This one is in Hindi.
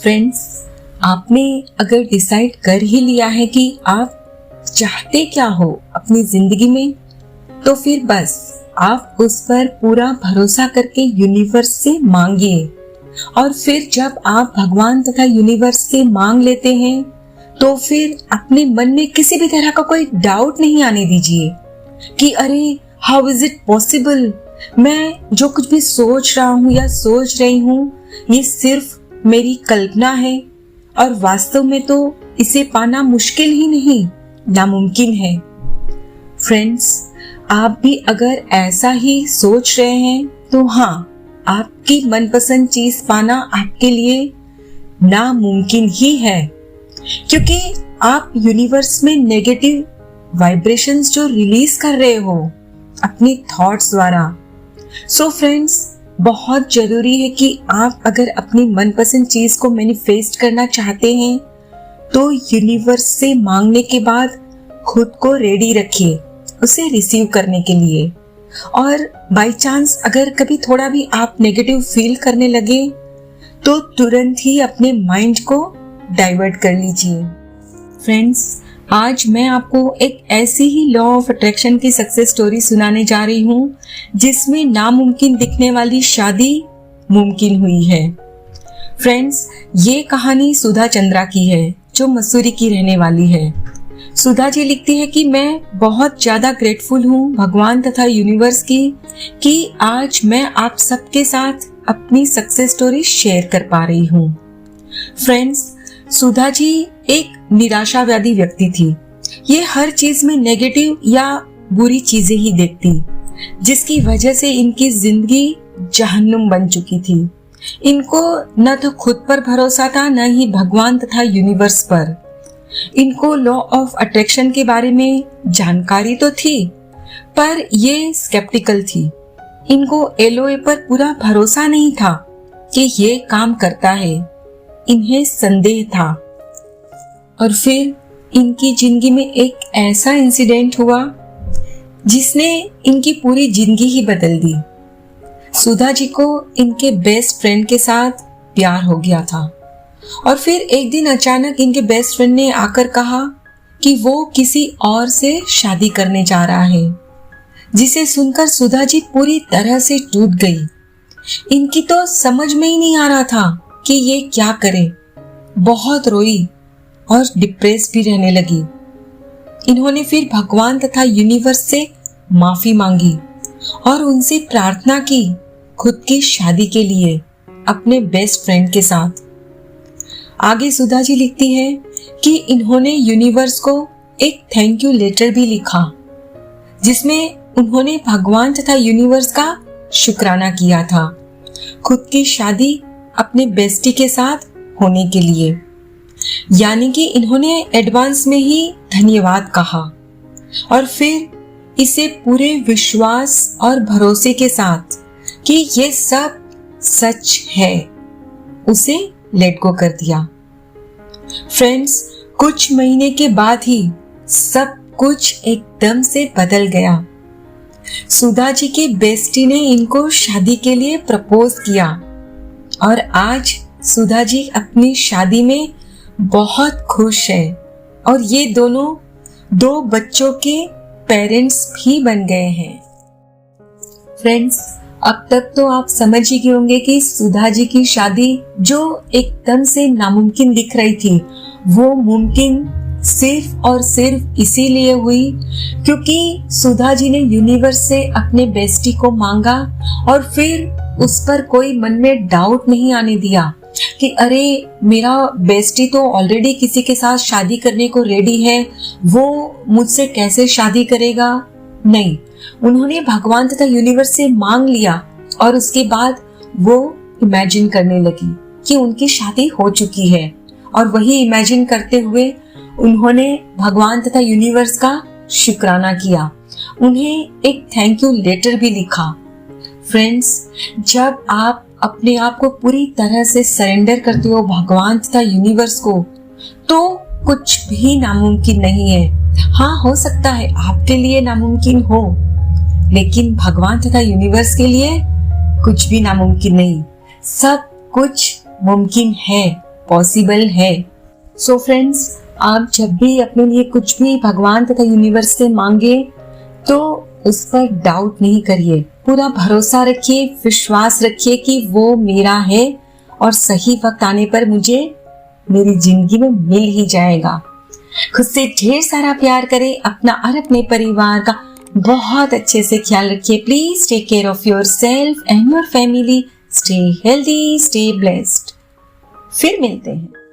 फ्रेंड्स, आपने अगर डिसाइड कर ही लिया है कि आप चाहते क्या हो अपनी जिंदगी में, तो फिर बस आप उस पर पूरा भरोसा करके यूनिवर्स से मांगिए। और फिर जब आप भगवान तथा यूनिवर्स से मांग लेते हैं, तो फिर अपने मन में किसी भी तरह का कोई डाउट नहीं आने दीजिए कि अरे हाउ इज इट पॉसिबल, मैं जो कुछ भी सोच रहा हूँ या सोच रही हूँ ये सिर्फ मेरी कल्पना है और वास्तव में तो इसे पाना मुश्किल ही नहीं, नामुमकिन है। फ्रेंड्स, आप भी अगर ऐसा ही सोच रहे हैं तो हाँ, आपकी मनपसंद चीज पाना आपके लिए नामुमकिन ही है, क्योंकि आप यूनिवर्स में नेगेटिव वाइब्रेशंस जो रिलीज कर रहे हो अपनी थॉट्स द्वारा। सो फ्रेंड्स, बहुत जरूरी है कि आप अगर अपनी मनपसंद चीज को मैनिफेस्ट करना चाहते हैं तो यूनिवर्स से मांगने के बाद खुद को रेडी रखिए उसे रिसीव करने के लिए। और बाय चांस अगर कभी थोड़ा भी आप नेगेटिव फील करने लगे तो तुरंत ही अपने माइंड को डाइवर्ट कर लीजिए। फ्रेंड्स, आज मैं आपको एक ऐसी ही लॉ ऑफ अट्रैक्शन की सक्सेस स्टोरी सुनाने जा रही हूँ जिसमें नामुमकिन दिखने वाली शादी मुमकिन हुई है। फ्रेंड्स, ये कहानी सुधा चंद्रा की है जो मसूरी की रहने वाली है। सुधा जी लिखती है कि मैं बहुत ज्यादा ग्रेटफुल हूँ भगवान तथा यूनिवर्स की कि आज मैं आप सबके साथ अपनी सक्सेस स्टोरी शेयर कर पा रही हूँ। फ्रेंड्स, सुधा जी एक निराशावादी व्यक्ति थी। ये हर चीज में नेगेटिव या बुरी चीजें ही देखती, जिसकी वजह से इनकी जिंदगी जहन्नुम बन चुकी थी। इनको न तो खुद पर भरोसा था, न ही भगवान तथा यूनिवर्स पर। इनको लॉ ऑफ अट्रैक्शन के बारे में जानकारी तो थी, पर ये स्केप्टिकल थी। इनको एलओए पर पूरा भरोसा नहीं था कि ये काम करता है। इन्हें संदेह था। और फिर इनकी जिंदगी में एक ऐसा इंसिडेंट हुआ जिसने इनकी पूरी जिंदगी ही बदल दी। सुधा जी को इनके बेस्ट फ्रेंड के साथ प्यार हो गया था और फिर एक दिन अचानक इनके बेस्ट फ्रेंड ने आकर कहा कि वो किसी और से शादी करने जा रहा है, जिसे सुनकर सुधा जी पूरी तरह से टूट गई। इनकी तो समझ में ही नहीं आ रहा था कि ये क्या करे। बहुत रोई और डिप्रेस भी रहने लगी। इन्होंने फिर भगवान तथा यूनिवर्स से माफी मांगी और उनसे प्रार्थना की खुद की शादी के लिए अपने बेस्ट फ्रेंड के साथ। आगे सुधा जी लिखती है कि इन्होंने यूनिवर्स को एक थैंक यू लेटर भी लिखा, जिसमें उन्होंने भगवान तथा यूनिवर्स का शुक्राना किया था खुद की शादी अपने बेस्टी के साथ होने के लिए। यानी कि इन्होंने एडवांस में ही धन्यवाद कहा और फिर इसे पूरे विश्वास और भरोसे के साथ कि ये सब सच है उसे लेट गो कर दिया। फ्रेंड्स, कुछ महीने के बाद ही सब कुछ एकदम से बदल गया। सुधा जी के बेस्टी ने इनको शादी के लिए प्रपोज किया और आज सुधा जी अपनी शादी में बहुत खुश है और ये दोनों 2 बच्चों के पेरेंट्स भी बन गए हैं। फ्रेंड्स, अब तक तो आप समझ ही गए होंगे कि सुधा जी की शादी जो एकदम से नामुमकिन दिख रही थी, वो मुमकिन सिर्फ और सिर्फ इसीलिए हुई क्योंकि सुधा जी ने यूनिवर्स से अपने बेस्टी को मांगा और फिर उस पर कोई मन में डाउट नहीं आने दिया कि अरे मेरा बेस्टी तो ऑलरेडी किसी के साथ शादी करने को रेडी है, वो मुझसे कैसे शादी करेगा। नहीं, उन्होंने भगवान तथा यूनिवर्स से मांग लिया और उसके बाद वो इमेजिन करने लगी कि उनकी शादी हो चुकी है और वही इमेजिन करते हुए उन्होंने भगवान तथा यूनिवर्स का शुक्राना किया। उन्हें एक थैंक यू लेटर भी लिखा। फ्रेंड्स, जब आप अपने आप को पूरी तरह से सरेंडर करते हो भगवान तथा यूनिवर्स को, तो कुछ भी नामुमकिन नहीं है। हाँ, हो सकता है आपके लिए नामुमकिन हो, लेकिन भगवान तथा यूनिवर्स के लिए कुछ भी नामुमकिन नहीं। सब कुछ मुमकिन है पॉसिबल है। सो फ्रेंड्स, आप जब भी अपने लिए कुछ भी भगवान तथा यूनिवर्स से मांगे तो उस पर डाउट नहीं करिए, पूरा भरोसा रखिए, विश्वास रखिए कि वो मेरा है और सही वक्त आने पर मुझे मेरी जिंदगी में मिल ही जाएगा। खुद से ढेर सारा प्यार करें, अपना और अपने परिवार का बहुत अच्छे से ख्याल रखिए। Please take care of your self and your family. Stay healthy, stay blessed. फिर मिलते हैं।